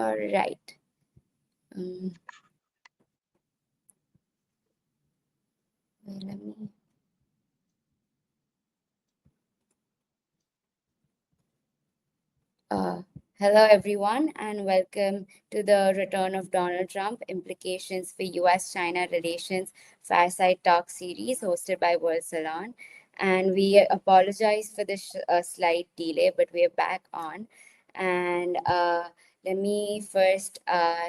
All right. Wait, let me. Hello, everyone, and welcome to the Return of Donald Trump, Implications for U.S.-China Relations Fireside Talk series hosted by World Salon. And we apologize for the slight delay, but we are back on. And let me first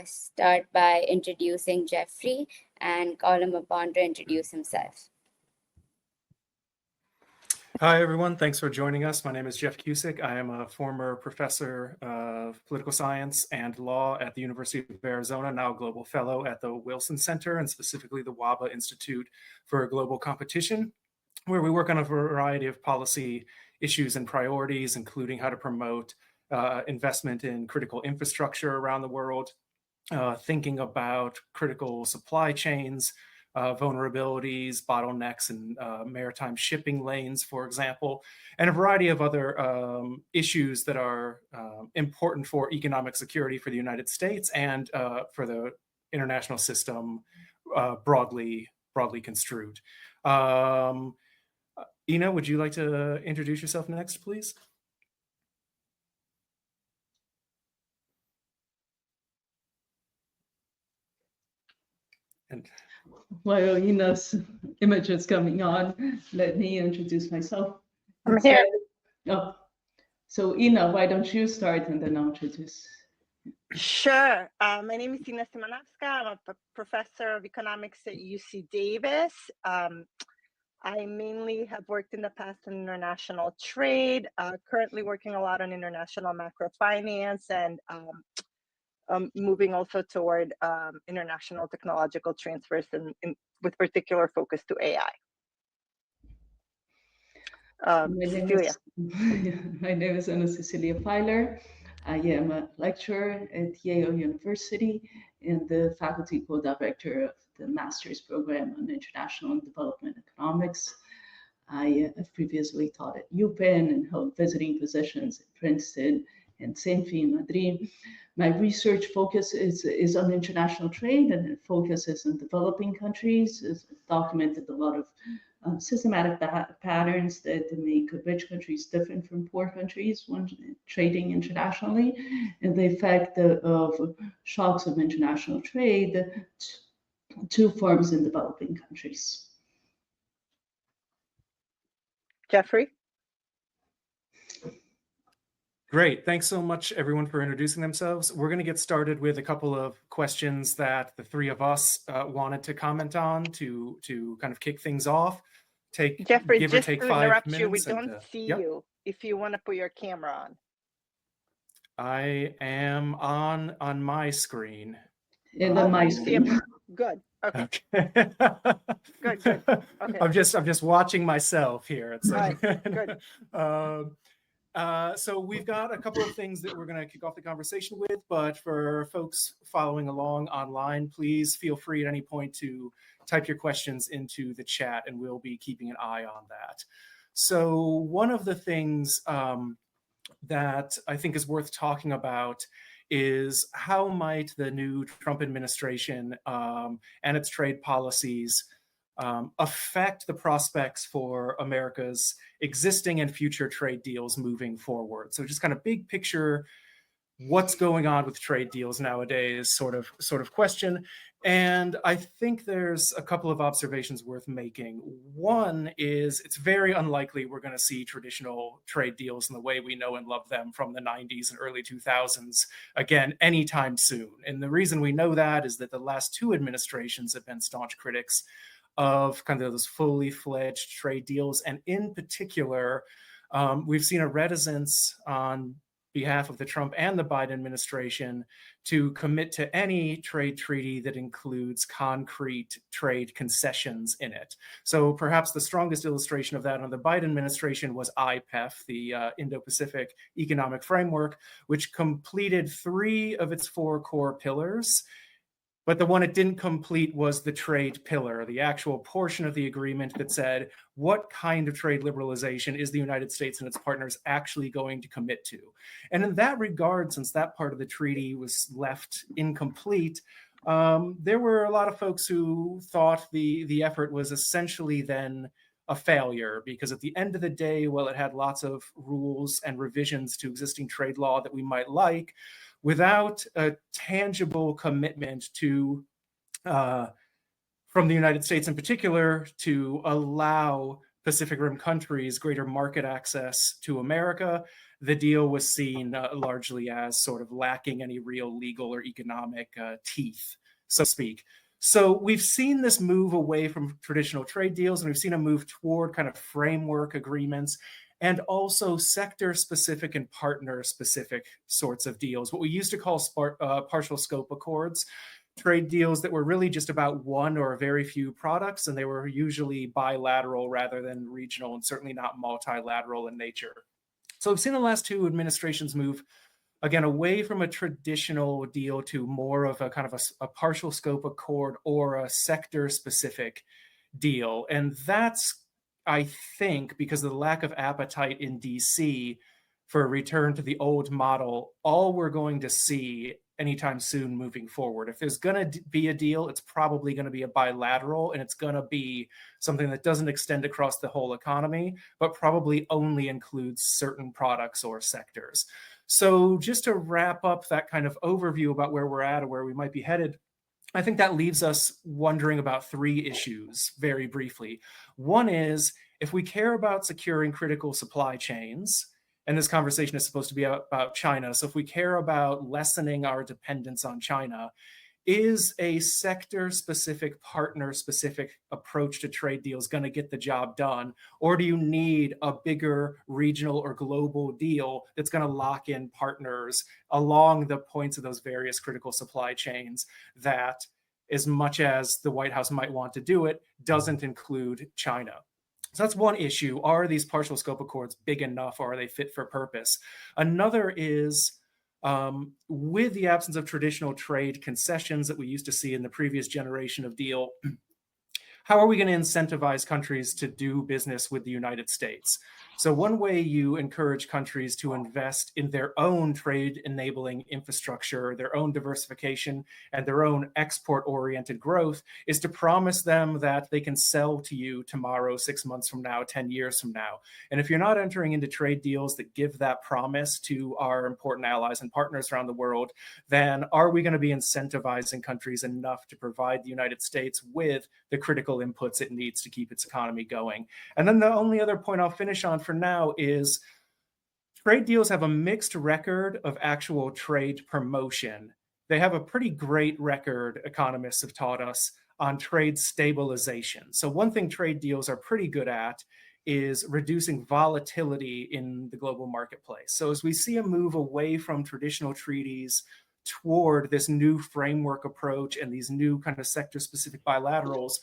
start by introducing Jeffrey and call him upon to introduce himself. Hi, everyone. Thanks for joining us. My name is Jeff Kucik. I am a former professor of political science and law at the University of Arizona, now a global fellow at the Wilson Center, and specifically the WABA Institute for Global Competition, where we work on a variety of policy issues and priorities, including how to promote investment in critical infrastructure around the world, thinking about critical supply chains, vulnerabilities, bottlenecks in maritime shipping lanes, for example, and a variety of other issues that are important for economic security for the United States and for the international system broadly construed. Ina, would you like to introduce yourself next, please? And while Ina's image is coming on, let me introduce myself. I'm here. Oh, so Ina, why don't you start and then I'll introduce. Sure. My name is Ina Simanowska. I'm a professor of economics at UC Davis. I mainly have worked in the past in international trade, currently working a lot on international macro finance and moving also toward international technological transfers with particular focus to AI. Cecilia. My name is Ana Cecilia Feiler. I am a lecturer at Yale University and the faculty co-director of the master's program on international and development economics. I have previously taught at UPenn and held visiting positions at Princeton and Senfi in Madrid. My research focus is on international trade, and it focuses on developing countries. It's documented a lot of systematic patterns that make rich countries different from poor countries when trading internationally, and the effect of shocks of international trade to firms in developing countries. Jeffrey? Great. Thanks so much, everyone, for introducing themselves. We're going to get started with a couple of questions that the three of us wanted to comment on to kind of kick things off. Jeffrey, give just or take to 5 interrupt minutes. you, we don't see yep. you. If you want to put your camera on. I am on my screen. And on my screen. Good. Okay. Good. Okay. I'm just watching myself here. It's like, good. So we've got a couple of things that we're going to kick off the conversation with, but for folks following along online, please feel free at any point to type your questions into the chat, and we'll be keeping an eye on that. So one of the things that I think is worth talking about is how might the new Trump administration and its trade policies affect the prospects for America's existing and future trade deals moving forward. So just kind of big picture, what's going on with trade deals nowadays sort of question. And I think there's a couple of observations worth making. One is it's very unlikely we're going to see traditional trade deals in the way we know and love them from the 90s and early 2000s again anytime soon. And the reason we know that is that the last 2 administrations have been staunch critics of kind of those fully fledged trade deals. And in particular, we've seen a reticence on behalf of the Trump and the Biden administration to commit to any trade treaty that includes concrete trade concessions in it. So perhaps the strongest illustration of that under the Biden administration was IPEF, the Indo-Pacific Economic Framework, which completed 3 of its 4 core pillars But the one it didn't complete was the trade pillar, the actual portion of the agreement that said what kind of trade liberalization is the United States and its partners actually going to commit to. And in that regard, since that part of the treaty was left incomplete, there were a lot of folks who thought the effort was essentially then a failure, because at the end of the day, while it had lots of rules and revisions to existing trade law that we might like, without a tangible commitment to, from the United States in particular, to allow Pacific Rim countries greater market access to America, the deal was seen largely as sort of lacking any real legal or economic teeth, so to speak. So we've seen this move away from traditional trade deals, and we've seen a move toward kind of framework agreements and also sector-specific and partner-specific sorts of deals, what we used to call partial scope accords, trade deals that were really just about one or very few products, and they were usually bilateral rather than regional, and certainly not multilateral in nature. So we've seen the last two administrations move, again, away from a traditional deal to more of a kind of a partial scope accord or a sector-specific deal. And that's, I think, because of the lack of appetite in DC for a return to the old model, all we're going to see anytime soon moving forward. If there's going to be a deal, it's probably going to be a bilateral, and it's going to be something that doesn't extend across the whole economy, but probably only includes certain products or sectors. So just to wrap up that kind of overview about where we're at or where we might be headed, I think that leaves us wondering about three issues very briefly. One is, if we care about securing critical supply chains, and this conversation is supposed to be about China, so if we care about lessening our dependence on China, is a sector-specific, partner-specific approach to trade deals going to get the job done? Or do you need a bigger regional or global deal that's going to lock in partners along the points of those various critical supply chains that, as much as the White House might want to do it, doesn't include China? So that's one issue. Are these partial scope accords big enough, or are they fit for purpose? Another is, with the absence of traditional trade concessions that we used to see in the previous generation of deal, how are we going to incentivize countries to do business with the United States? So one way you encourage countries to invest in their own trade-enabling infrastructure, their own diversification, and their own export-oriented growth is to promise them that they can sell to you tomorrow, 6 months from now, 10 years from now. And if you're not entering into trade deals that give that promise to our important allies and partners around the world, then are we going to be incentivizing countries enough to provide the United States with the critical inputs it needs to keep its economy going? And then the only other point I'll finish on for now is, trade deals have a mixed record of actual trade promotion. They have a pretty great record, economists have taught us, on trade stabilization. So one thing trade deals are pretty good at is reducing volatility in the global marketplace. So as we see a move away from traditional treaties toward this new framework approach and these new kind of sector-specific bilaterals,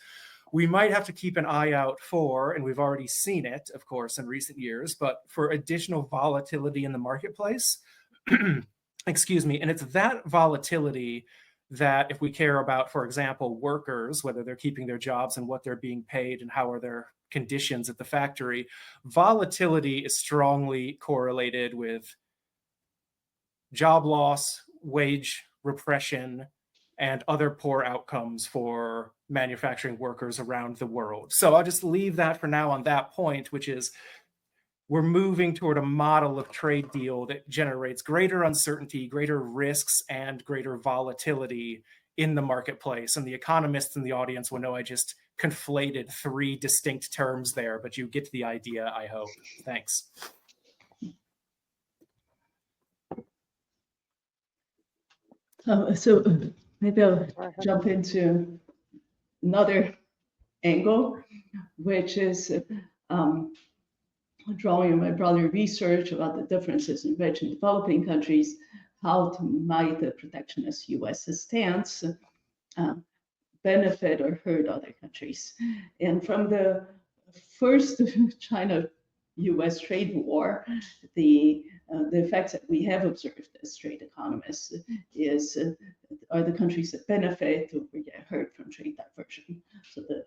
we might have to keep an eye out for, and we've already seen it, of course, in recent years, but for additional volatility in the marketplace. Excuse me. And it's that volatility that, if we care about, for example, workers, whether they're keeping their jobs and what they're being paid and how are their conditions at the factory, volatility is strongly correlated with job loss, wage repression, and other poor outcomes for manufacturing workers around the world. So I'll just leave that for now on that point, which is, we're moving toward a model of trade deal that generates greater uncertainty, greater risks, and greater volatility in the marketplace. And the economists in the audience will know I just conflated three distinct terms there, but you get the idea, I hope. Thanks. So maybe I'll jump into another angle, which is drawing on my broader research about the differences in rich and developing countries, how might the protectionist U.S. stance benefit or hurt other countries. And from the first China-U.S. trade war, the effects that we have observed as trade economists is are the countries that benefit or get hurt from trade diversion. So the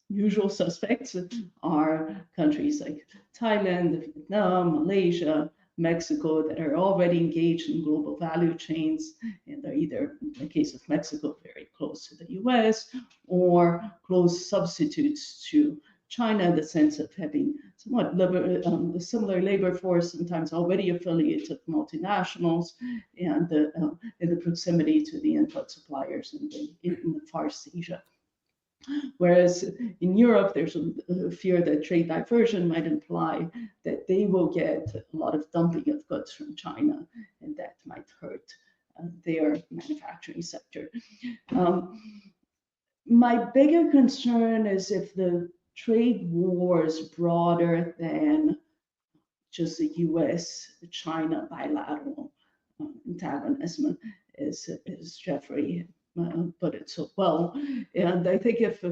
usual suspects are countries like Thailand, Vietnam, Malaysia, Mexico that are already engaged in global value chains and are either, in the case of Mexico, very close to the US or close substitutes to China in the sense of having somewhat similar labor force, sometimes already affiliated with multinationals, and in the proximity to the input suppliers in the Far East Asia. Whereas in Europe, there's a fear that trade diversion might imply that they will get a lot of dumping of goods from China, and that might hurt their manufacturing sector. My bigger concern is if the trade war is broader than just the US-China bilateral antagonism, as Jeffrey put it so well. And I think if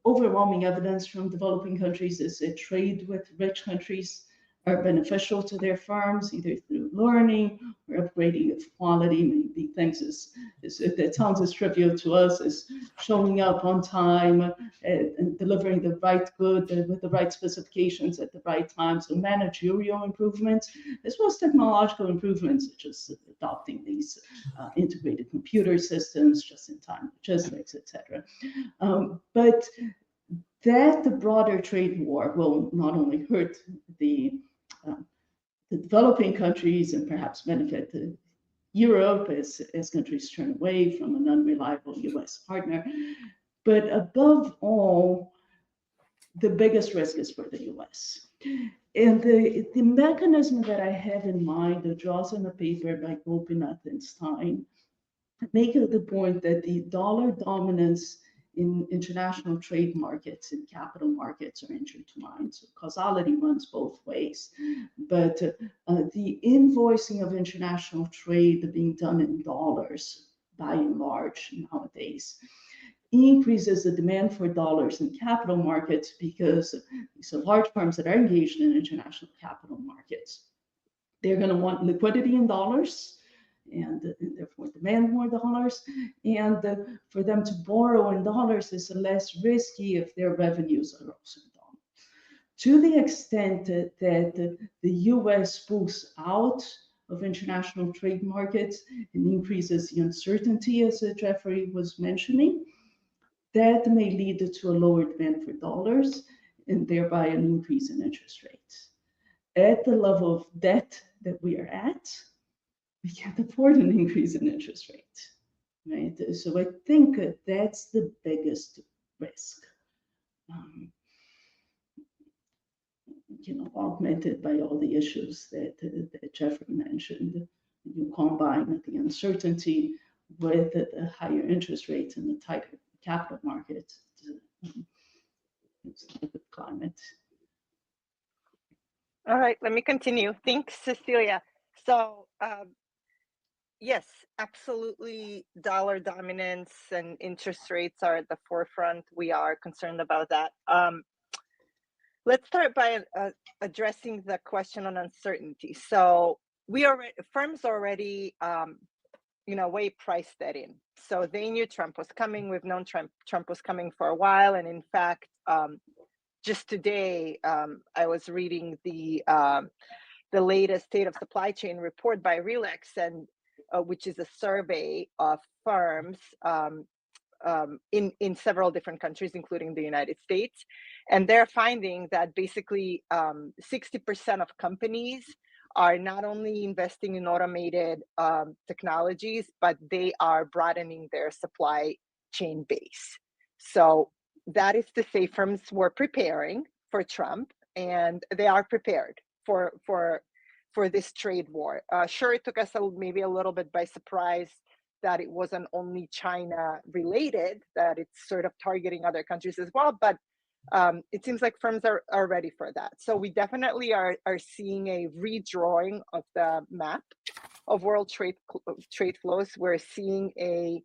overwhelming evidence from developing countries is that trade with rich countries are beneficial to their firms, either through learning or upgrading of quality. Maybe things that sounds as trivial to us as showing up on time and delivering the right good with the right specifications at the right time. So managerial improvements, as well as technological improvements, such as adopting these integrated computer systems, just-in-time logistics, etc. But that the broader trade war will not only hurt the developing countries and perhaps benefit Europe as countries turn away from an unreliable US partner, but above all, the biggest risk is for the US. And the mechanism that I have in mind that draws on a paper by Gopinath and Stein make the point that the dollar dominance in international trade markets and capital markets are intertwined. So causality runs both ways. But the invoicing of international trade being done in dollars, by and large nowadays, increases the demand for dollars in capital markets because these are large firms that are engaged in international capital markets. They're going to want liquidity in dollars, and therefore demand more dollars. And for them to borrow in dollars is less risky if their revenues are also in dollars. To the extent that the US pulls out of international trade markets and increases the uncertainty, as Jeffrey was mentioning, that may lead to a lower demand for dollars and thereby an increase in interest rates. At the level of debt that we are at, we can't afford an increase in interest rates, right? So I think that's the biggest risk, augmented by all the issues that Jeffrey mentioned. You combine the uncertainty with the higher interest rates and the tighter capital markets. It's not a good climate. All right, let me continue. Thanks, Cecilia. So yes, absolutely, dollar dominance and interest rates are at the forefront. We are concerned about that. Let's start by addressing the question on uncertainty. So firms already, way priced that in. So they knew Trump was coming. We've known Trump was coming for a while, and in fact, just today, I was reading the latest state of supply chain report by Relex, and which is a survey of firms in several different countries, including the United States. And they're finding that basically 60% of companies are not only investing in automated technologies, but they are broadening their supply chain base. So that is to say firms were preparing for Trump, and they are prepared for this trade war. Sure, it took us maybe a little bit by surprise that it wasn't only China related, that it's sort of targeting other countries as well, but it seems like firms are ready for that. So we definitely are seeing a redrawing of the map of world trade flows. We're seeing a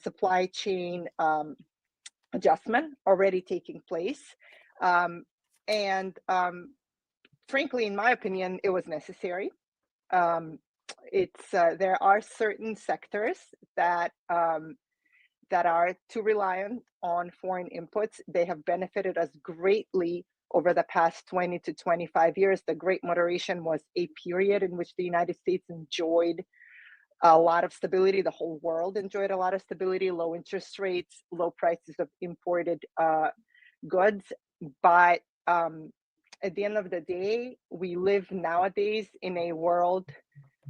supply chain adjustment already taking place. And frankly, in my opinion, it was necessary. It's there are certain sectors that that are too reliant on foreign inputs. They have benefited us greatly over the past 20 to 25 years. The Great Moderation was a period in which the United States enjoyed a lot of stability. The whole world enjoyed a lot of stability, low interest rates, low prices of imported goods. But at the end of the day, we live nowadays in a world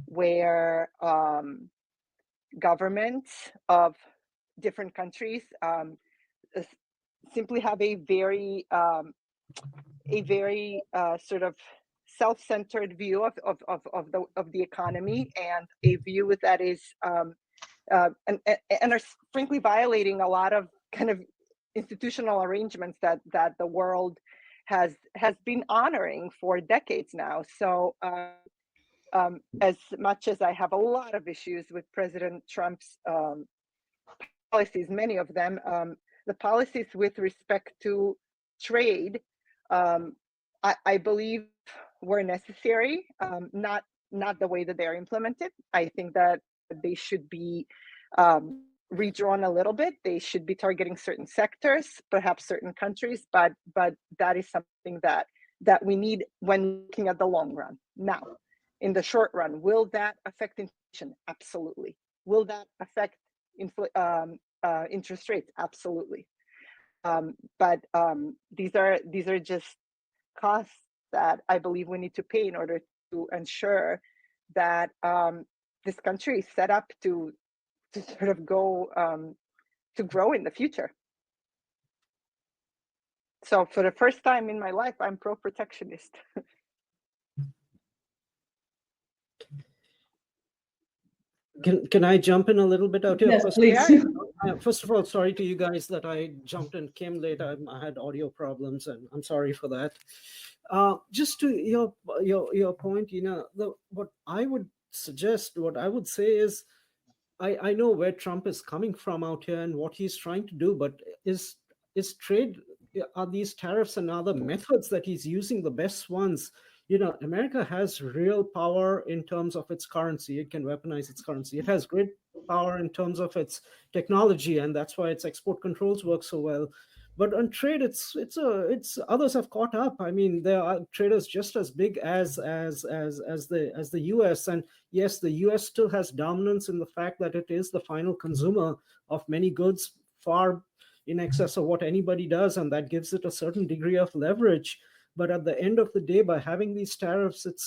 where governments of different countries simply have a very sort of self-centered view of the economy, and a view that is and are frankly violating a lot of kind of institutional arrangements that the world has been honoring for decades now. So as much as I have a lot of issues with President Trump's policies, many of them, the policies with respect to trade, I believe were necessary, not the way that they're implemented. I think that they should be redrawn a little bit. They should be targeting certain sectors, perhaps certain countries, but that is something that we need when looking at the long run. Now, in the short run, will that affect inflation? Absolutely. Will that affect interest rates? Absolutely. But these are just costs that I believe we need to pay in order to ensure that this country is set up to sort of go to grow in the future. So for the first time in my life, I'm pro-protectionist. Can I jump in a little bit out here? Yes, please. First of all, sorry to you guys that I jumped and came late. I had audio problems, and I'm sorry for that. Just to your point, what I would suggest, what I would say is, I know where Trump is coming from out here and what he's trying to do, but is trade, are these tariffs and other methods that he's using the best ones? America has real power in terms of its currency. It can weaponize its currency. It has great power in terms of its technology, and that's why its export controls work so well. But on trade, it's others have caught up. I mean, there are traders just as big as the U.S. And yes, the U.S. still has dominance in the fact that it is the final consumer of many goods, far in excess of what anybody does, and that gives it a certain degree of leverage. But at the end of the day, by having these tariffs, it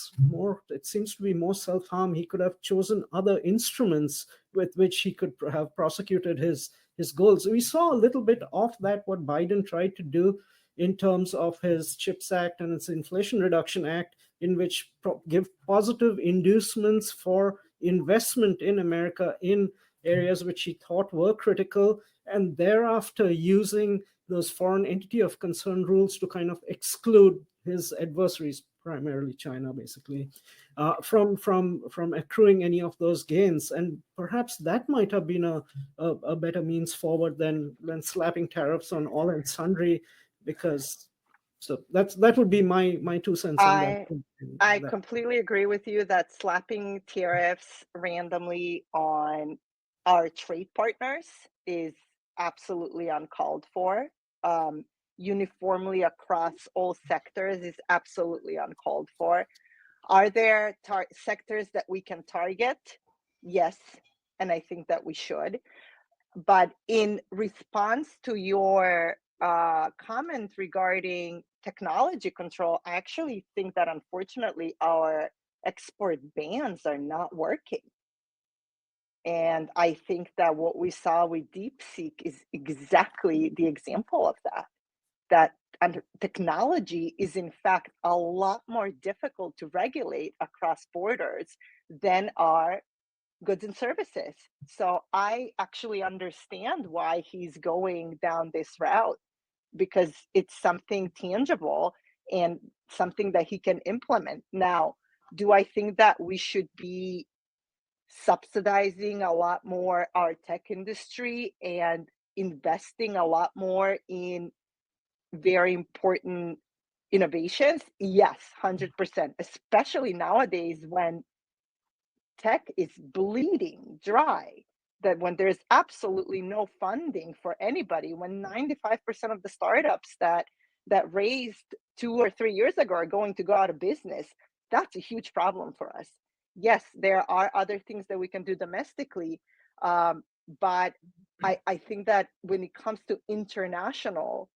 seems to be more self-harm. He could have chosen other instruments with which he could have prosecuted his goals. We saw a little bit of that, what Biden tried to do in terms of his CHIPS Act and its Inflation Reduction Act, in which give positive inducements for investment in America in areas which he thought were critical, and thereafter using those foreign entity of concern rules to kind of exclude his adversaries, primarily China, basically, from accruing any of those gains. And perhaps that might have been a better means forward than slapping tariffs on all and sundry, because so that would be my 2 cents on that. I completely agree with you that slapping tariffs randomly on our trade partners is absolutely uncalled for. Uniformly across all sectors is absolutely uncalled for. Are there sectors that we can target? Yes, and I think that we should. But in response to your comment regarding technology control, I actually think that unfortunately our export bans are not working. And I think that what we saw with DeepSeek is exactly the example of that technology is in fact a lot more difficult to regulate across borders than are goods and services. So I actually understand why he's going down this route, because it's something tangible and something that he can implement. Now, do I think that we should be subsidizing a lot more our tech industry and investing a lot more in very important innovations? Yes, 100%, especially nowadays when tech is bleeding dry. That when there's absolutely no funding for anybody, when 95% of the startups that raised 2 or 3 years ago are going to go out of business, that's a huge problem for us. Yes, there are other things that we can do domestically, but I think that when it comes to international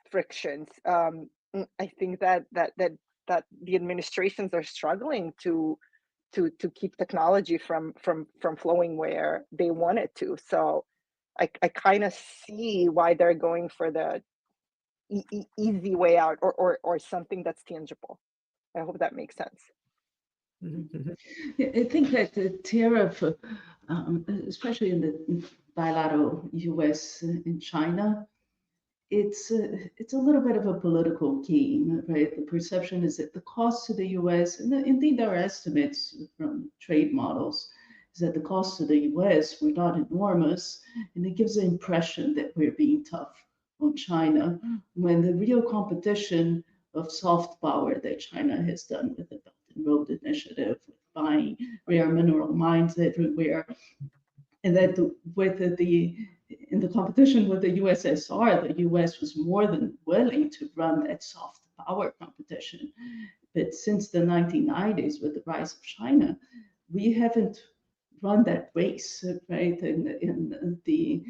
frictions, I think that the administrations are struggling to keep technology from flowing where they want it to. So I kind of see why they're going for the easy way out, or something that's tangible. I hope that makes sense. Yeah, I think that the tariff, especially in the bilateral U.S. and China, it's a little bit of a political game, right? The perception is that the cost to the U.S., and indeed there are estimates from trade models, is that the cost to the U.S. were not enormous, and it gives the impression that we're being tough on China, when the real competition of soft power that China has done with the Belt and Road Initiative, with buying rare mineral mines everywhere, and that in the competition with the USSR, the US was more than willing to run that soft power competition. But since the 1990s, with the rise of China, we haven't run that race, right? And the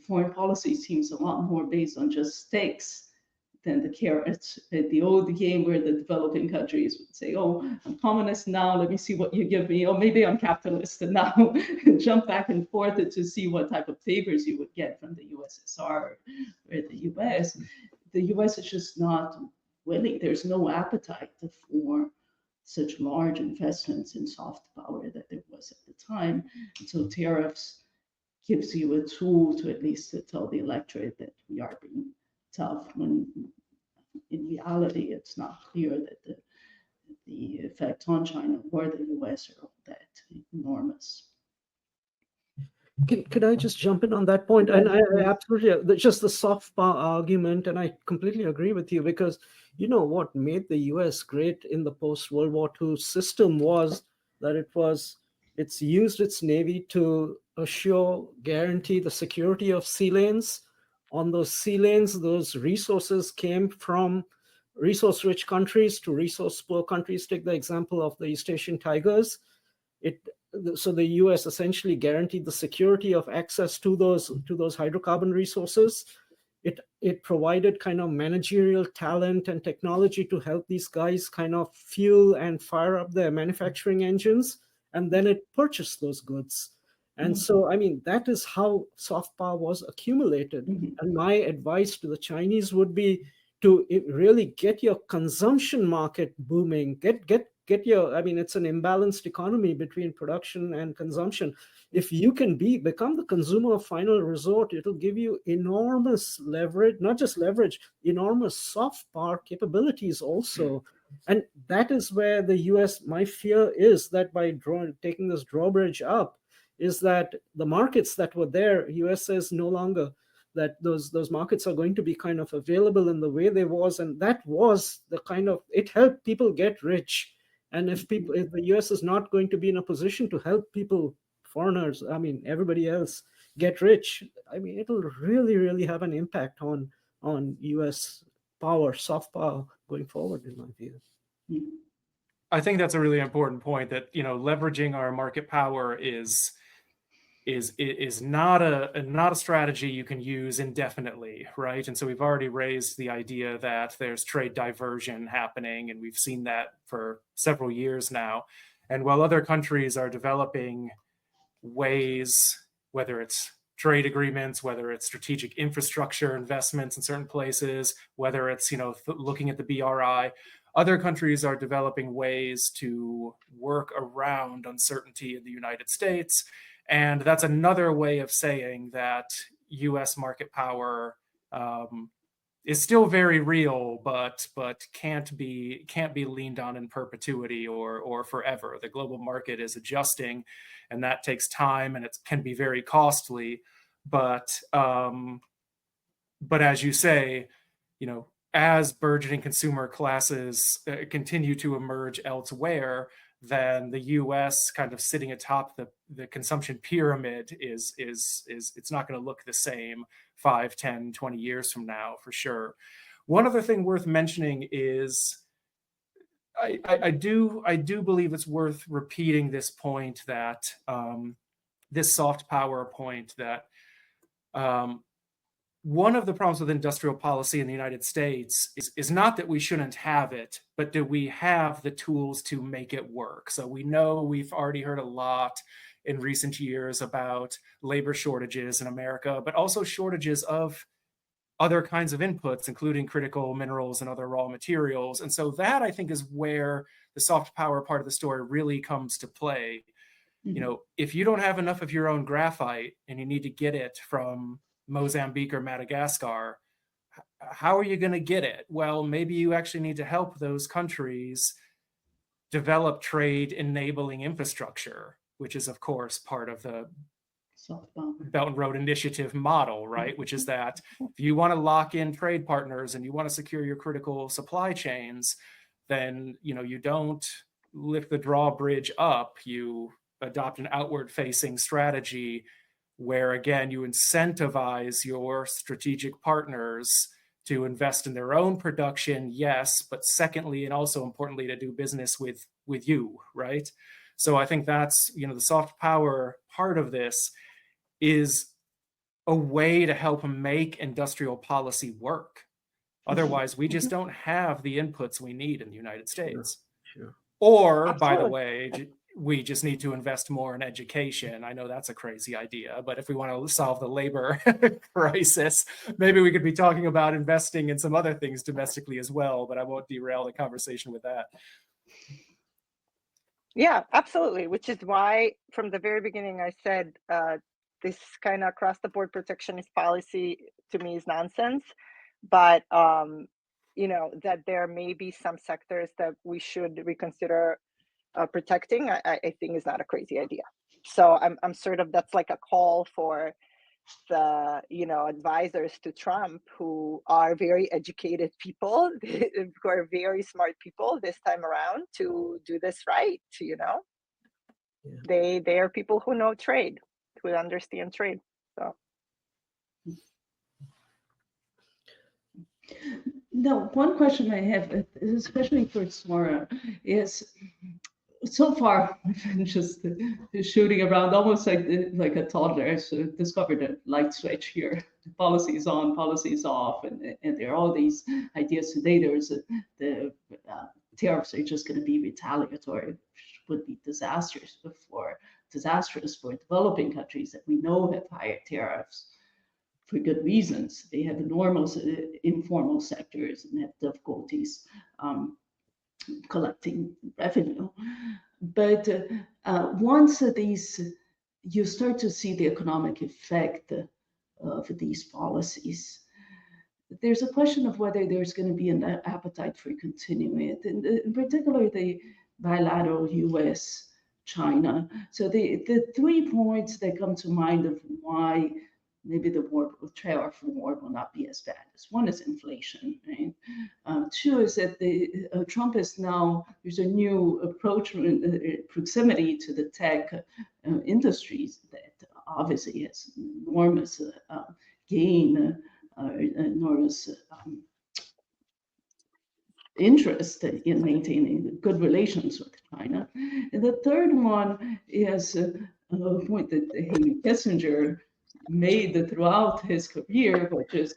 foreign policy seems a lot more based on just stakes than the carrots. The old game where the developing countries would say, "Oh, I'm communist now. Let me see what you give me." Or maybe I'm capitalist and now jump back and forth to see what type of favors you would get from the USSR or the US. The US is just not willing. There's no appetite for such large investments in soft power that there was at the time. And so tariffs gives you a tool to at least to tell the electorate that we are being tough, when in reality it's not clear that the effect on China or the US are all that enormous. Could I just jump in on that point? And I absolutely, just the soft power argument, and I completely agree with you, because you know what made the US great in the post-World War II system was that it's used its navy to guarantee the security of sea lanes. On those sea lanes, those resources came from resource-rich countries to resource-poor countries. Take the example of the East Asian tigers. So the US essentially guaranteed the security of access to those hydrocarbon resources. It provided kind of managerial talent and technology to help these guys kind of fuel and fire up their manufacturing engines, and then it purchased those goods. And so, I mean, that is how soft power was accumulated. And my advice to the Chinese would be to really get your consumption market booming, get your, I mean, it's an imbalanced economy between production and consumption. If you can become the consumer of final resort, it'll give you enormous leverage, not just leverage, enormous soft power capabilities also. And that is where the US, my fear is that by taking this drawbridge up, is that the markets that were there, US says no longer, that those markets are going to be kind of available in the way they was. And that was the kind of, it helped people get rich. And if the US is not going to be in a position to help people, foreigners, I mean, everybody else get rich, I mean, it'll really, really have an impact on US power, soft power going forward, in my view. I think that's a really important point, that, you know, leveraging our market power is not a strategy you can use indefinitely, right? And so we've already raised the idea that there's trade diversion happening, and we've seen that for several years now. And while other countries are developing ways, whether it's trade agreements, whether it's strategic infrastructure investments in certain places, whether it's, you know, looking at the BRI, other countries are developing ways to work around uncertainty in the United States. And that's another way of saying that US market power is still very real, but can't be leaned on in perpetuity or forever. The global market is adjusting, and that takes time, and it can be very costly. But as you say, you know, as burgeoning consumer classes continue to emerge elsewhere, then the U.S. kind of sitting atop the consumption pyramid is it's not going to look the same 5, 10, 20 years from now, for sure. One other thing worth mentioning is I do believe it's worth repeating this point that this soft power point that one of the problems with industrial policy in the United States is not that we shouldn't have it, but do we have the tools to make it work? So we know we've already heard a lot in recent years about labor shortages in America, but also shortages of other kinds of inputs, including critical minerals and other raw materials. And so that, I think, is where the soft power part of the story really comes to play. You know, if you don't have enough of your own graphite and you need to get it from Mozambique or Madagascar, how are you going to get it? Well, maybe you actually need to help those countries develop trade enabling infrastructure, which is, of course, part of the Belt and Road Initiative model, right? Which is that if you want to lock in trade partners and you want to secure your critical supply chains, then, you know, you don't lift the drawbridge up, you adopt an outward facing strategy where, again, you incentivize your strategic partners to invest in their own production, yes, but secondly, and also importantly, to do business with you, right? So I think that's, you know, the soft power part of this is a way to help make industrial policy work. Otherwise, we just don't have the inputs we need in the United States. Sure. Or, Absolutely. by the way, we just need to invest more in education. I know that's a crazy idea, but if we want to solve the labor crisis, maybe we could be talking about investing in some other things domestically as well, but I won't derail the conversation with that. Yeah, absolutely. Which is why from the very beginning I said this kind of across the board protectionist policy to me is nonsense. But you know, that there may be some sectors that we should reconsider protecting, I think is not a crazy idea. So I'm sort of, that's like a call for the, you know, advisors to Trump, who are very educated people, who are very smart people this time around, to do this right. You know, Yeah. they are people who know trade, who understand trade. So now, one question I have, especially for Smora, is so far I've been just shooting around almost like a toddler. So discovered a light switch here. The policy is on, policy is off, and there are all these ideas today. There's the tariffs are just going to be retaliatory, which would be disastrous for developing countries that we know have higher tariffs for good reasons. They have enormous informal sectors and have difficulties collecting revenue. But once you start to see the economic effect of these policies, there's a question of whether there's going to be an appetite for continuing it, and in particular the bilateral U.S.-China. So the 3 points that come to mind of why maybe the tariff war will not be as bad as one is inflation, right? Two is that Trump is now, there's a new approach, proximity to the tech industries that obviously has enormous gain, enormous interest in maintaining good relations with China. And the third one is a point that Henry Kissinger made throughout his career, which is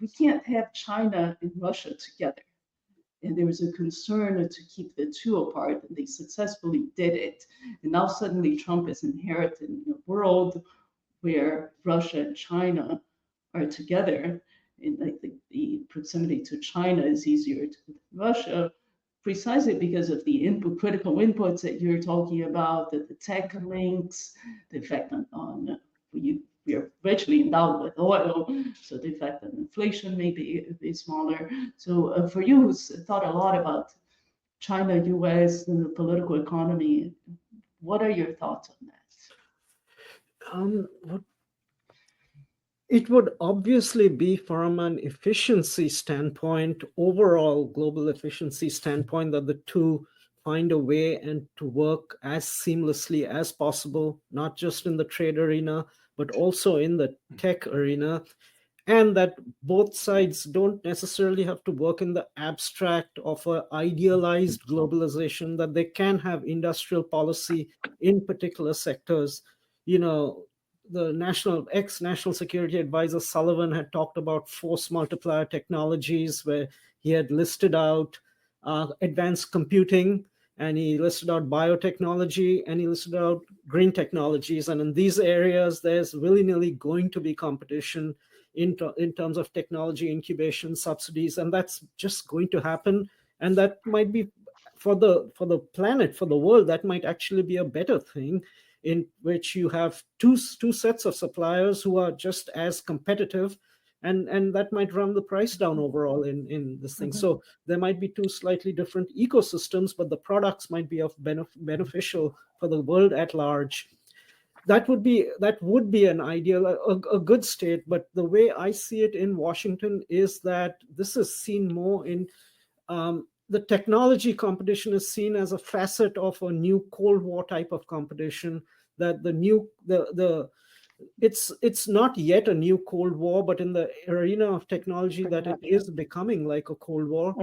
we can't have China and Russia together. And there was a concern to keep the two apart, and they successfully did it. And now suddenly Trump is inheriting a world where Russia and China are together. And I think the proximity to China is easier to Russia, precisely because of the critical inputs that you're talking about, the tech links, the effect on we are virtually endowed with oil, so the effect on inflation may be smaller. So for you, who's thought a lot about China, US, the political economy, what are your thoughts on that? What It would obviously be from an efficiency standpoint, overall global efficiency standpoint, that the two find a way and to work as seamlessly as possible, not just in the trade arena, but also in the tech arena, and that both sides don't necessarily have to work in the abstract of a idealized globalization, that they can have industrial policy in particular sectors. You know, the ex-national security advisor Sullivan had talked about force multiplier technologies, where he had listed out advanced computing, and he listed out biotechnology, and he listed out green technologies. And in these areas, there's willy-nilly going to be competition in terms of technology incubation subsidies, and that's just going to happen. And that might be, for the planet, for the world, that might actually be a better thing, in which you have two sets of suppliers who are just as competitive, and that might run the price down overall in this thing. So there might be two slightly different ecosystems, but the products might be of beneficial for the world at large. That would be an ideal, a good state. But the way I see it in Washington is that this is seen more in the technology competition is seen as a facet of a new Cold War type of competition. That it's not yet a new Cold War, but in the arena of technology, that it is becoming like a Cold War,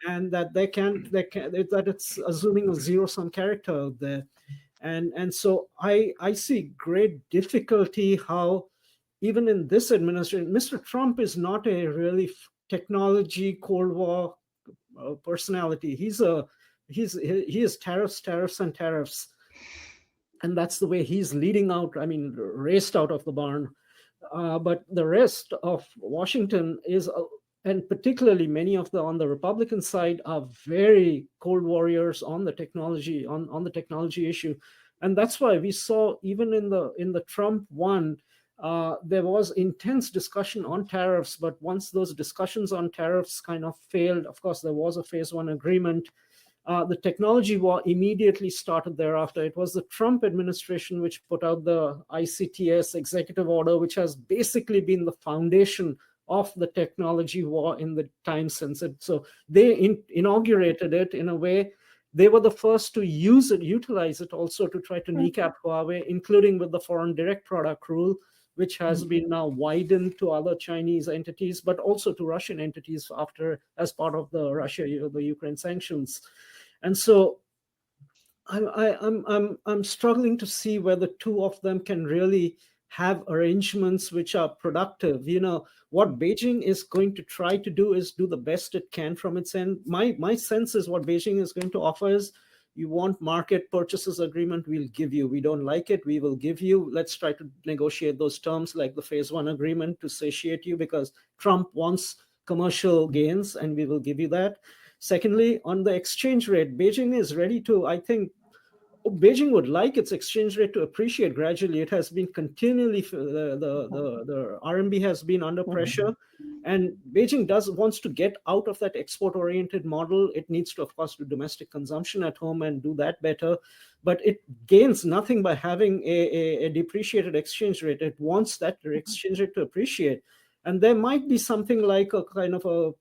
and that that it's assuming a zero-sum character out there. And so I see great difficulty how, even in this administration, Mr. Trump is not a really technology Cold War personality. He is tariffs and tariffs, and that's the way he's leading out. I mean, raced out of the barn. But the rest of Washington is, and particularly many of the on the Republican side, are very cold warriors on the technology on the technology issue, and that's why we saw even in the Trump one. There was intense discussion on tariffs, but once those discussions on tariffs kind of failed, of course, there was a phase one agreement. The technology war immediately started thereafter. It was the Trump administration which put out the ICTS executive order, which has basically been the foundation of the technology war in the time since it. So they inaugurated it in a way. They were the first to utilize it also to try to kneecap Huawei, including with the foreign direct product rule, which has been now widened to other Chinese entities, but also to Russian entities as part of the Ukraine sanctions. And so I'm struggling to see whether two of them can really have arrangements which are productive. You know, what Beijing is going to try to do is do the best it can from its end. My sense is what Beijing is going to offer is, you want market purchases agreement, we'll give you. We don't like it, we will give you. Let's try to negotiate those terms like the phase one agreement to satiate you, because Trump wants commercial gains, and we will give you that. Secondly, on the exchange rate, Beijing is ready to, I think, Beijing would like its exchange rate to appreciate gradually. It has been continually, the RMB has been under pressure, and Beijing wants to get out of that export-oriented model. It needs to, of course, do domestic consumption at home and do that better, but it gains nothing by having a depreciated exchange rate. It wants that exchange rate to appreciate. And there might be something like a kind of a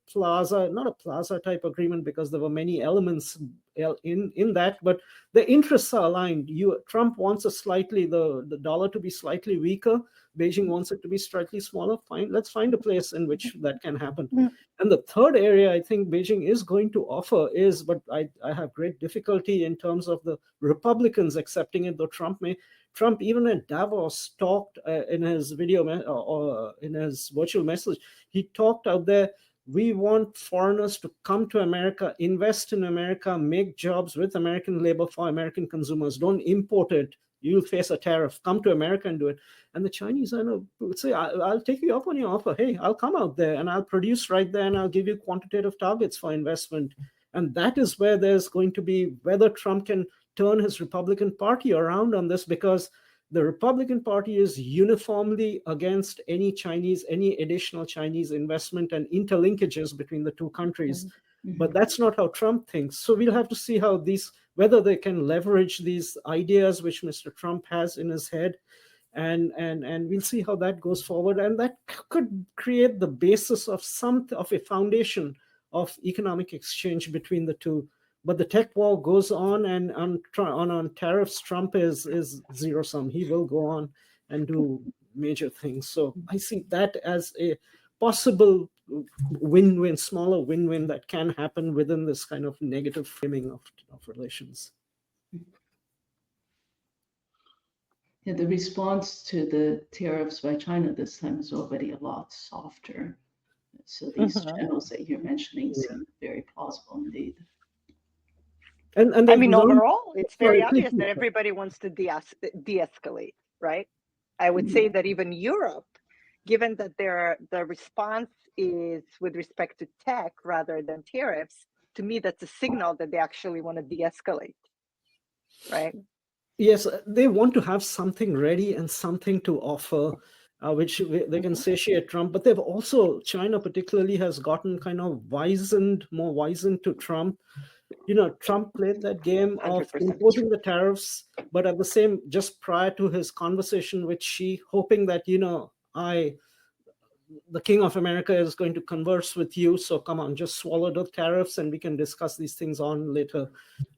not a plaza type agreement, because there were many elements in that, but the interests are aligned. Trump wants the dollar to be slightly weaker. Beijing wants it to be slightly smaller. Fine, let's find a place in which that can happen. And the third area I think Beijing is going to offer is, but I have great difficulty in terms of the Republicans accepting it, though Trump even at Davos talked in his video or in his virtual message, he talked out there, we want foreigners to come to America, invest in America, make jobs with American labor for American consumers. Don't import it. You'll face a tariff. Come to America and do it. And the Chinese would say, I'll take you up on your offer. Hey, I'll come out there and I'll produce right there, and I'll give you quantitative targets for investment. And that is where there's going to be, whether Trump can turn his Republican Party around on this, because the Republican Party is uniformly against any additional Chinese investment and interlinkages between the two countries. But that's not how Trump thinks. So we'll have to see how whether they can leverage these ideas which Mr. Trump has in his head and we'll see how that goes forward, and that could create the basis of a foundation of economic exchange between the two. But the tech war goes on, and on tariffs, Trump is zero sum. He will go on and do major things. So I see that as a possible win-win, smaller win-win that can happen within this kind of negative framing of relations. Yeah, the response to the tariffs by China this time is already a lot softer. So these channels that you're mentioning seem very plausible indeed. And I mean, learned, overall, it's very obvious that everybody wants to de-escalate, right? I would say that even Europe, given that the response is with respect to tech rather than tariffs, to me, that's a signal that they actually want to de-escalate, right? Yes, they want to have something ready and something to offer, which they can satiate Trump. But they've also, China particularly, has gotten kind of more wizened to Trump. Trump played that game of 100%. imposing the tariffs, but at the same, just prior to his conversation with Xi, hoping that, the King of America is going to converse with you. So come on, just swallow the tariffs and we can discuss these things on later.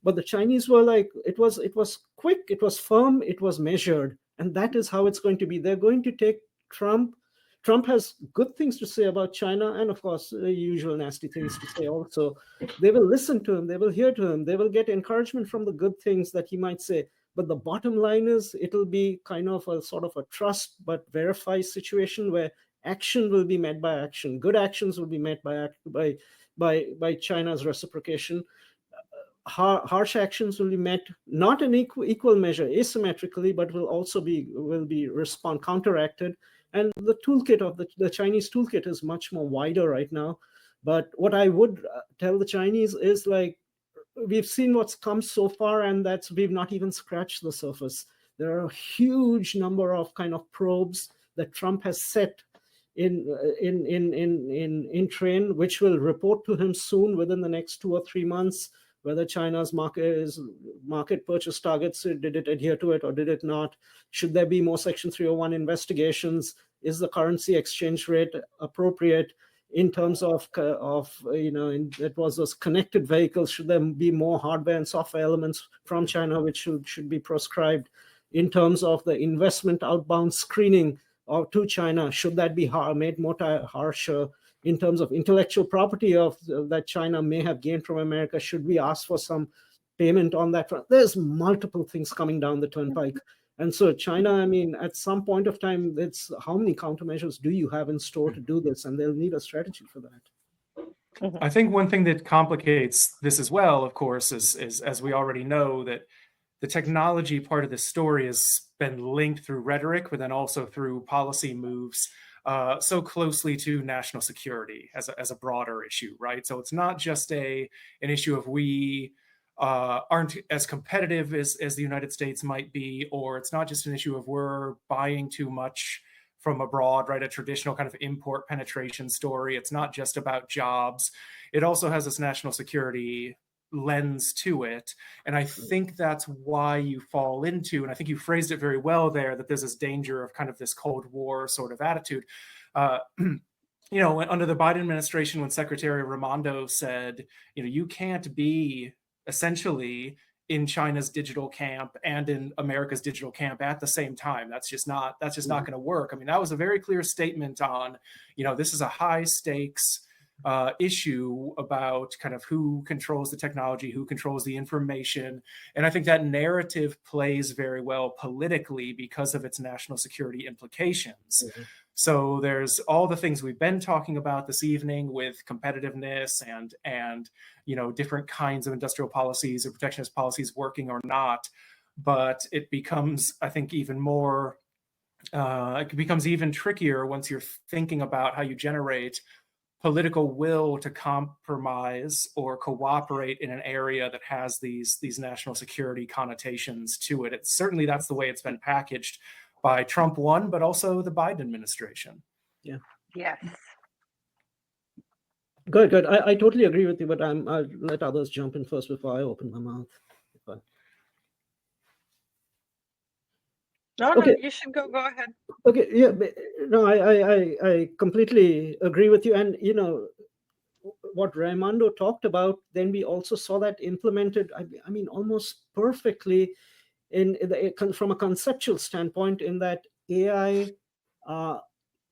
But the Chinese were like, it was quick, it was firm, it was measured. And that is how it's going to be. They're going to take Trump. Trump has good things to say about China, and of course, the usual nasty things to say also. They will listen to him, they will hear to him, they will get encouragement from the good things that he might say. But the bottom line is, it'll be kind of a sort of a trust but verify situation where action will be met by action. Good actions will be met by China's reciprocation. Harsh actions will be met not in equal measure, asymmetrically, but will be counteracted. And the toolkit of the Chinese toolkit is much more wider right now. But what I would tell the Chinese is, like, we've seen what's come so far, and we've not even scratched the surface. There are a huge number of kind of probes that Trump has set in train, which will report to him soon, within the next 2 or 3 months, whether China's market purchase targets, did it adhere to it or did it not? Should there be more Section 301 investigations? Is the currency exchange rate appropriate? In terms of it was those connected vehicles, should there be more hardware and software elements from China which should be proscribed? In terms of the investment outbound screening to China, should that be made more harsher? In terms of intellectual property that China may have gained from America, should we ask for some payment on that front? There's multiple things coming down the turnpike. And so China, I mean, at some point of time, it's how many countermeasures do you have in store to do this? And they'll need a strategy for that. I think one thing that complicates this as well, of course, is as we already know, that the technology part of this story has been linked through rhetoric, but then also through policy moves so closely to national security as a broader issue, right? So it's not just an issue of we aren't as competitive as the United States might be, or it's not just an issue of we're buying too much from abroad, right? A traditional kind of import penetration story. It's not just about jobs. It also has this national security lens to it. And I think that's why you fall into, and I think you phrased it very well there, that there's this danger of kind of this Cold War sort of attitude. Under the Biden administration, when Secretary Raimondo said, you can't be essentially in China's digital camp and in America's digital camp at the same time. That's just not going to work. I mean, that was a very clear statement on, this is a high stakes issue about kind of who controls the technology, who controls the information. And I think that narrative plays very well politically because of its national security implications. Mm-hmm. So there's all the things we've been talking about this evening with competitiveness and different kinds of industrial policies or protectionist policies working or not. But it becomes, I think, even more, it becomes even trickier once you're thinking about how you generate political will to compromise or cooperate in an area that has these national security connotations to it. Certainly that's the way it's been packaged by Trump 1, but also the Biden administration. Yeah. Yes. Good. I totally agree with you, but I'll let others jump in first before I open my mouth. No, Okay. you should go ahead. Okay, yeah, no, I completely agree with you. And what Raimondo talked about, then we also saw that implemented, I mean, almost perfectly from a conceptual standpoint, in that AI,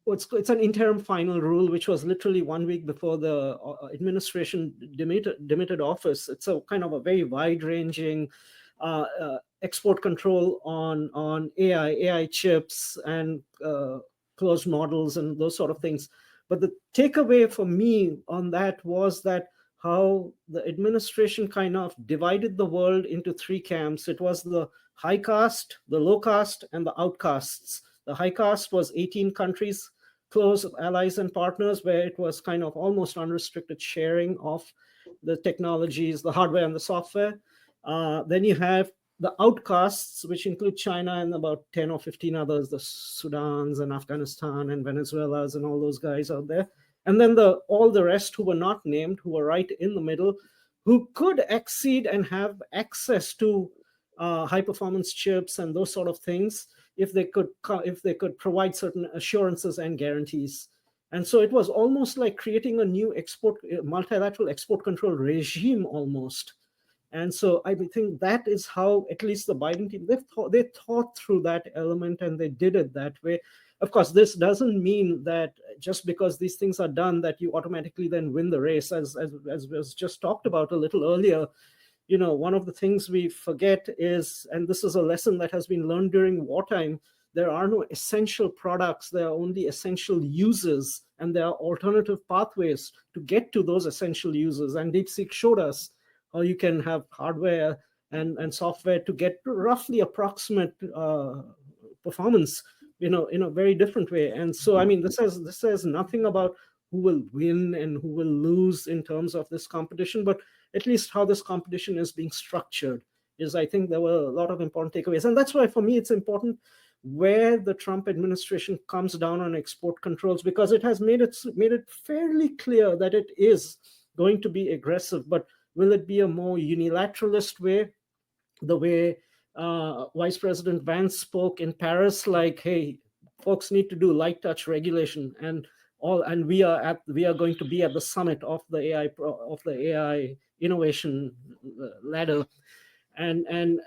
it's an interim final rule, which was literally 1 week before the administration demitted office. It's a kind of a very wide-ranging export control on AI chips and closed models and those sort of things. But the takeaway for me on that was that how the administration kind of divided the world into three camps. It was the high caste, the low caste, and the outcasts. The high caste was 18 countries, close allies and partners, where it was kind of almost unrestricted sharing of the technologies, the hardware and the software. Then you have the outcasts, which include China and about 10 or 15 others, the Sudans and Afghanistan and Venezuela's and all those guys out there. And then all the rest who were not named, who were right in the middle, who could accede and have access to high performance chips and those sort of things if they could provide certain assurances and guarantees. And so it was almost like creating a new multilateral export control regime almost. And so I think that is how, at least the Biden team, they thought through that element and they did it that way. Of course, this doesn't mean that just because these things are done that you automatically then win the race, as was just talked about a little earlier. One of the things we forget is, and this is a lesson that has been learned during wartime, there are no essential products, there are only essential uses, and there are alternative pathways to get to those essential uses. And DeepSeek showed us how you can have hardware and software to get roughly approximate performance, in a very different way. And so, I mean, this says nothing about who will win and who will lose in terms of this competition, but at least how this competition is being structured is, I think there were a lot of important takeaways. And that's why, for me, it's important where the Trump administration comes down on export controls, because it has made it fairly clear that it is going to be aggressive. But will it be a more unilateralist way, the way Vice President Vance spoke in Paris, like, hey, folks need to do light touch regulation, and we are going to be at the summit of the AI innovation ladder, and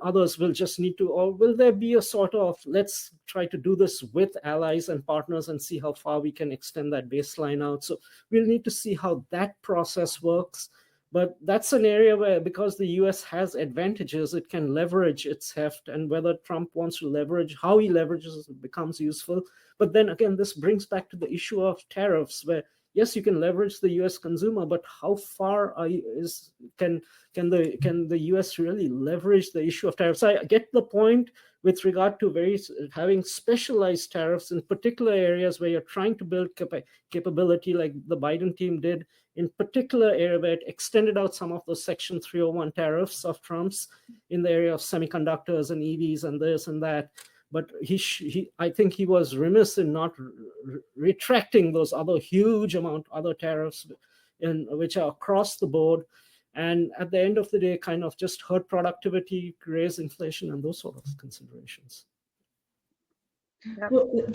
others will just need to, or will there be a sort of, let's try to do this with allies and partners and see how far we can extend that baseline out. So we'll need to see how that process works. But that's an area where, because the US has advantages, it can leverage its heft, and whether Trump wants to leverage, how he leverages it becomes useful. But then again, this brings back to the issue of tariffs, where yes, you can leverage the US consumer, but how far can the US really leverage the issue of tariffs? I get the point with regard to having specialized tariffs in particular areas where you're trying to build capability, like the Biden team did in particular area where it extended out some of those Section 301 tariffs of Trump's in the area of semiconductors and EVs and this and that. But I think he was remiss in not retracting those other huge other tariffs which are across the board. And at the end of the day, kind of just hurt productivity, raise inflation, and those sort of considerations. Yep. Well,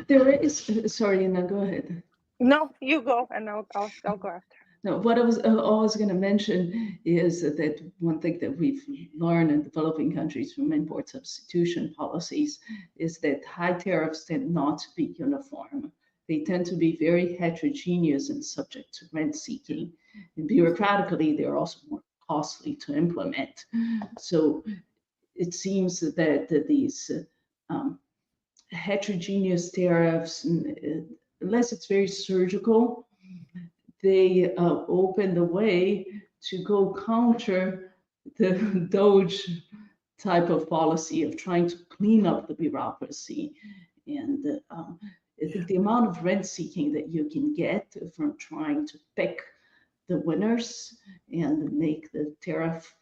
there is, sorry, Anna, go ahead. No, you go, and I'll go after. No, what I was always going to mention is that one thing that we've learned in developing countries from import substitution policies is that high tariffs tend not to be uniform. They tend to be very heterogeneous and subject to rent seeking. And bureaucratically, they're also more costly to implement. So it seems that these heterogeneous tariffs, unless it's very surgical, they open the way to go counter the Doge type of policy of trying to clean up the bureaucracy. And I think the amount of rent seeking that you can get from trying to pick the winners and make the tariff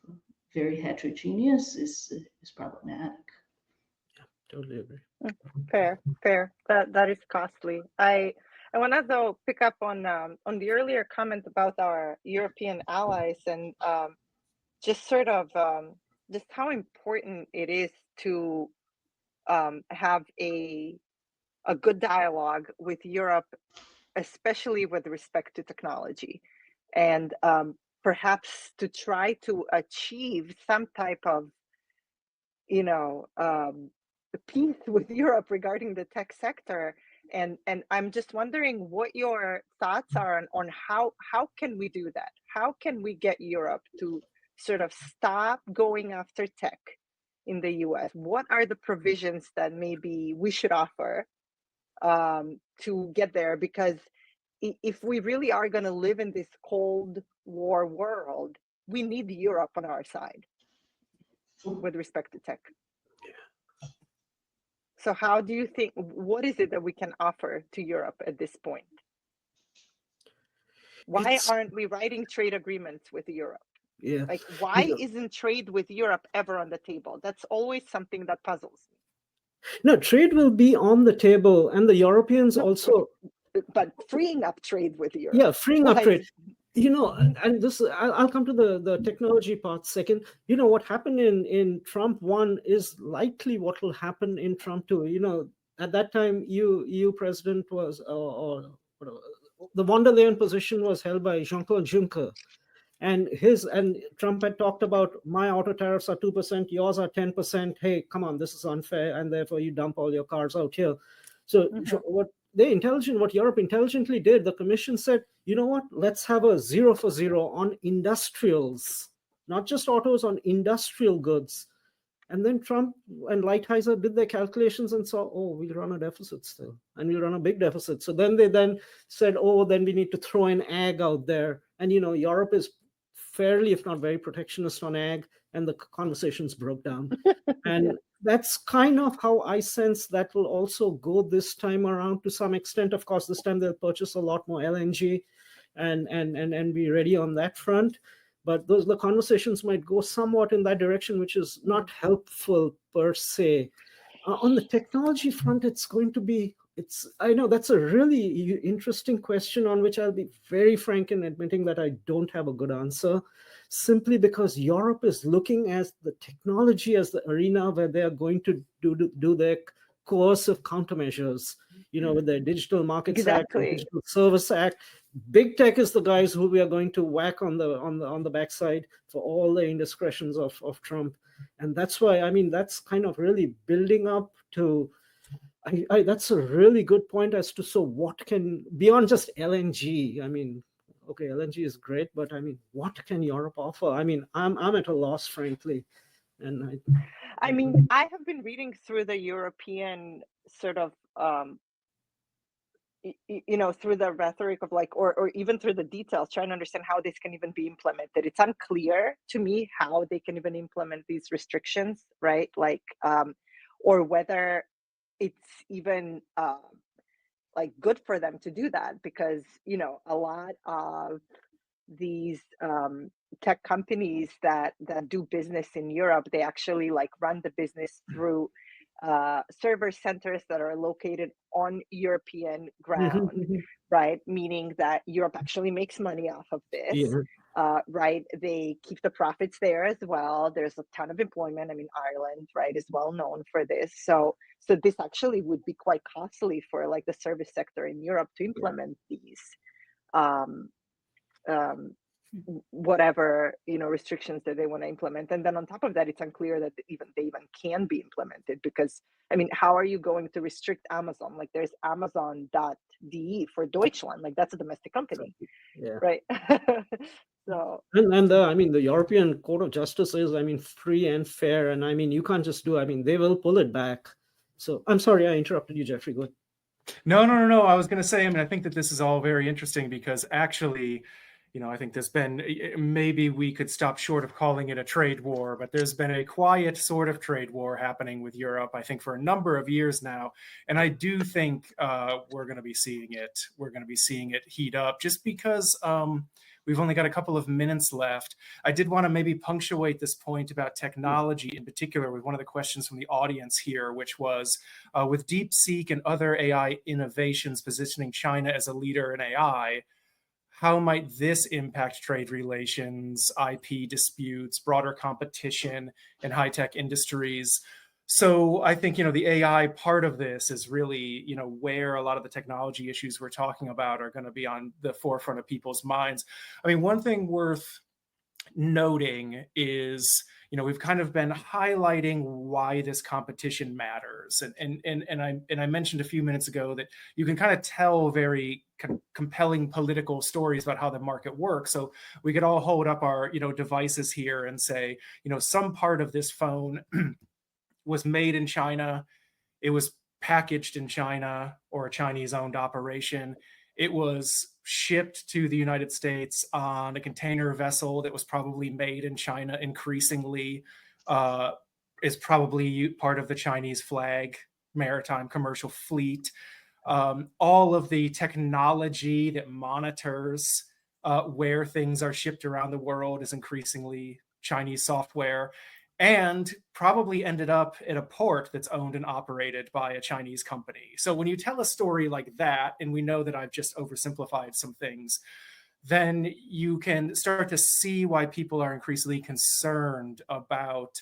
very heterogeneous is problematic. Yeah, totally agree. Fair. That is costly. I want to though pick up on the earlier comment about our European allies and just sort of just how important it is to have a good dialogue with Europe, especially with respect to technology, and perhaps to try to achieve some type of, peace with Europe regarding the tech sector. And I'm just wondering what your thoughts are on how can we do that? How can we get Europe to sort of stop going after tech in the US? What are the provisions that maybe we should offer to get there? Because if we really are going to live in this Cold War world, we need Europe on our side with respect to tech. So how do you think, what is it that we can offer to Europe at this point? Why aren't we writing trade agreements with Europe? Yeah. Like, why isn't trade with Europe ever on the table? That's always something that puzzles me. No, trade will be on the table, and the Europeans also. But freeing up trade with Europe. Yeah, freeing up trade. And this, I'll come to the technology part second. What happened in Trump 1 is likely what will happen in Trump 2. At that time, EU president was, or the von der Leyen position was held by Jean-Claude Juncker. And Trump had talked about, my auto tariffs are 2%, yours are 10%. Hey, come on, this is unfair, and therefore you dump all your cars out here. So what Europe intelligently did, the Commission said, you know what, let's have a 0 for 0 on industrials, not just autos, on industrial goods. And then Trump and Lighthizer did their calculations and saw, we'll run a deficit still, and we'll run a big deficit. So then they said, then we need to throw in ag out there. And, Europe is fairly, if not very, protectionist on ag, and the conversations broke down. And that's kind of how I sense that will also go this time around to some extent. Of course, this time they'll purchase a lot more LNG and be ready on that front. But the conversations might go somewhat in that direction, which is not helpful per se. On the technology front, I know that's a really interesting question on which I'll be very frank in admitting that I don't have a good answer, simply because Europe is looking at the technology as the arena where they are going to do their coercive countermeasures, with their Digital Markets Act, Digital Service Act. Big tech is the guys who we are going to whack on the backside for all the indiscretions of Trump. And that's why, that's kind of really building up to, that's a really good point as to, so what can, beyond just LNG, okay, LNG is great, but what can Europe offer? I'm at a loss, frankly. And I have been reading through the European sort of, through the rhetoric of or even through the details, trying to understand how this can even be implemented. It's unclear to me how they can even implement these restrictions, right? Or whether it's even good for them to do that, because a lot of these tech companies that do business in Europe, they actually run the business through server centers that are located on European ground, right? Meaning that Europe actually makes money off of this, right? They keep the profits there as well. There's a ton of employment. Ireland, right, is well known for this. So this actually would be quite costly for the service sector in Europe to implement these whatever restrictions that they want to implement. And then on top of that, it's unclear that they even can be implemented, because how are you going to restrict Amazon? There's Amazon.de for Deutschland, that's a domestic company, right? So the European Court of Justice is free and fair, and you can't just do, they will pull it back. So I'm sorry I interrupted you, Jeffrey. Go ahead. No. I was going to say, I think that this is all very interesting, because actually, I think there's been, maybe we could stop short of calling it a trade war, but there's been a quiet sort of trade war happening with Europe, I think, for a number of years now. And I do think we're going to be seeing it. We're going to be seeing it heat up, just because we've only got a couple of minutes left. I did want to maybe punctuate this point about technology in particular with one of the questions from the audience here, which was, with DeepSeek and other AI innovations positioning China as a leader in AI, how might this impact trade relations, IP disputes, broader competition in high-tech industries? So I think, the AI part of this is really, where a lot of the technology issues we're talking about are going to be on the forefront of people's minds. I mean, one thing worth noting is, we've kind of been highlighting why this competition matters. And I mentioned a few minutes ago that you can kind of tell very compelling political stories about how the market works. So we could all hold up our, devices here and say, some part of this phone was made in China. It was packaged in China or a Chinese-owned operation. It was shipped to the United States on a container vessel that was probably made in China, increasingly is probably part of the Chinese flag maritime commercial fleet. All of the technology that monitors where things are shipped around the world is increasingly Chinese software, and probably ended up at a port that's owned and operated by a Chinese company. So when you tell a story like that, and we know that I've just oversimplified some things, then you can start to see why people are increasingly concerned about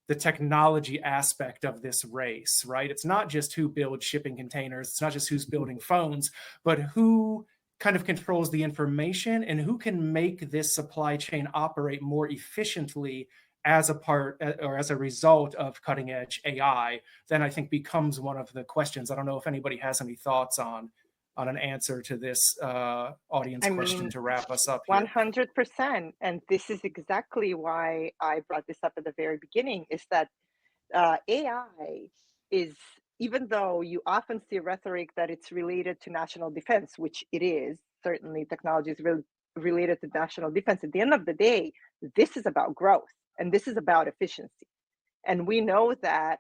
the technology aspect of this race, right? It's not just who builds shipping containers, it's not just who's building phones, but who kind of controls the information and who can make this supply chain operate more efficiently as a part or as a result of cutting edge AI, then I think becomes one of the questions. I don't know if anybody has any thoughts on an answer to this audience question to wrap us up here. 100%. And this is exactly why I brought this up at the very beginning, is that AI is, even though you often see rhetoric that it's related to national defense, which it is, certainly technology is related to national defense. At the end of the day, this is about growth. And this is about efficiency. And we know that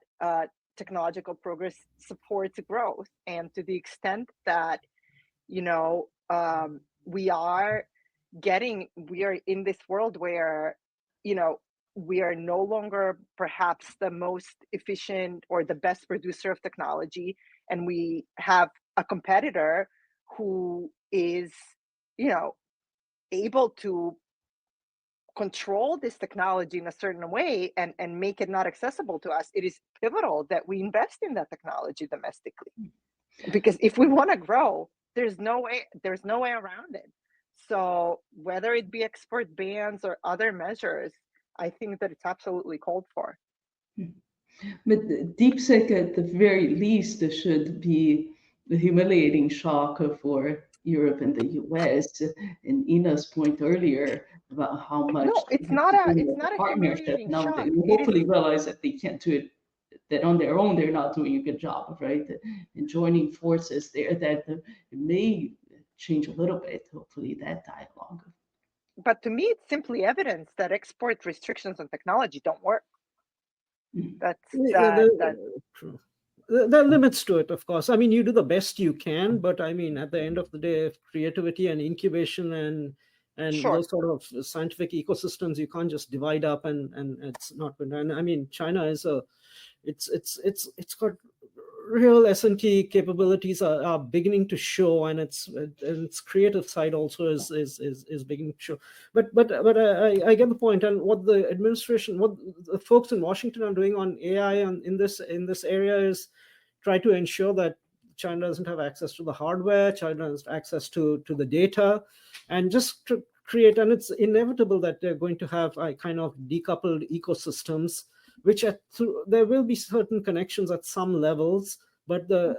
technological progress supports growth. And to the extent that, we are in this world where, we are no longer perhaps the most efficient or the best producer of technology. And we have a competitor who is, able to control this technology in a certain way and make it not accessible to us. It is pivotal that we invest in that technology domestically, because if we want to grow, there's no way around it. So whether it be export bans or other measures, I think that it's absolutely called for. But DeepSeek, at the very least, should be a humiliating shock for Europe and the US. And Ina's point earlier about how much No, it's not a partnership. humiliating Now shock. they hopefully realize that they can't do it, that on their own they're not doing a good job, right? And joining forces there, that may change a little bit, hopefully, that dialogue. But to me, it's simply evidence that export restrictions on technology don't work. That's true. There are limits to it, of course. I mean, you do the best you can, but I mean, at the end of the day, creativity and incubation and Sure. those sort of scientific ecosystems, you can't just divide up and it's not. And I mean, China is it's got real S&T capabilities are beginning to show, and its creative side also is beginning to show. But I get the point, and what the administration, what the folks in Washington are doing on AI and in this area is try to ensure that China doesn't have access to the hardware, China has access to the data, and just to create, and it's inevitable that they're going to have a kind of decoupled ecosystems, which there will be certain connections at some levels, but the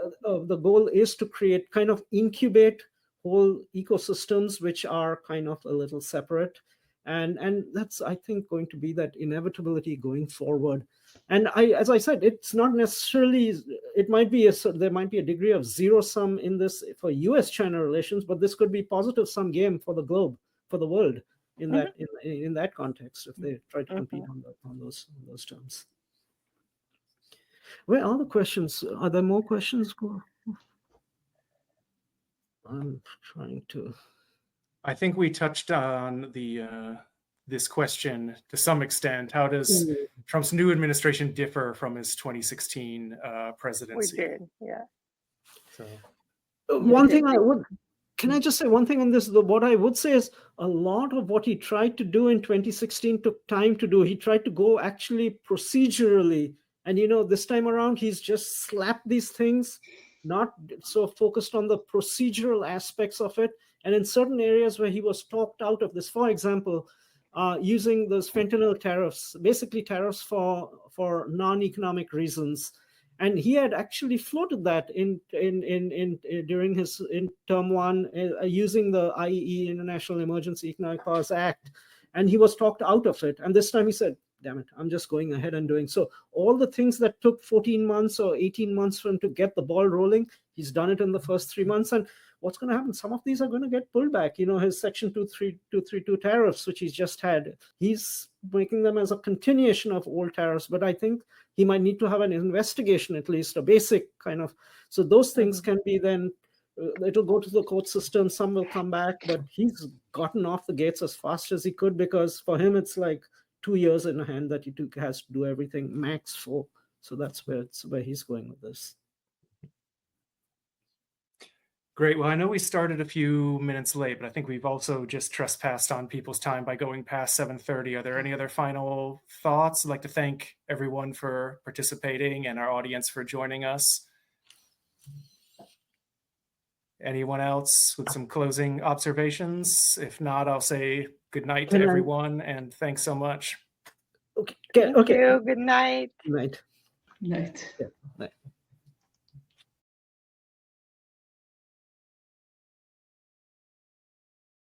goal is to create, kind of incubate whole ecosystems which are kind of a little separate, and that's, I think, going to be that inevitability going forward. And as I said, it's not necessarily, there might be a degree of zero sum in this for US-China relations, but this could be positive sum game for the globe, for the world, in that in that context, if they try to compete on those terms. Where are the questions? Are there more questions? I'm trying to. I think we touched on this question to some extent. How does Trump's new administration differ from his 2016 presidency? We did, yeah. So one thing I would. Can I just say one thing on this? What I would say is a lot of what he tried to do in 2016 took time to do. He tried to go actually procedurally And this time around, he's just slapped these things, not so focused on the procedural aspects of it. And in certain areas where he was talked out of this, for example, using those fentanyl tariffs, basically tariffs for non-economic reasons. And he had actually floated that during his term one, using the IEE, International Emergency Economic Powers Act, and he was talked out of it. And this time he said, damn it, I'm just going ahead and doing. So all the things that took 14 months or 18 months for him to get the ball rolling, he's done it in the first 3 months. And what's going to happen? Some of these are going to get pulled back. His Section 232 tariffs, which he's just had, he's making them as a continuation of old tariffs. But I think he might need to have an investigation, at least a basic kind of. So those things can be then, it'll go to the court system. Some will come back, but he's gotten off the gates as fast as he could, because for him, it's like 2 years in hand that he has to do everything max for. So that's where he's going with this. Great. Well, I know we started a few minutes late, but I think we've also just trespassed on people's time by going past 7:30. Are there any other final thoughts? I'd like to thank everyone for participating and our audience for joining us. Anyone else with some closing observations? If not, I'll say good night to everyone, and thanks so much. Okay. Thank you. Good night. Night. Night. Yeah. Night.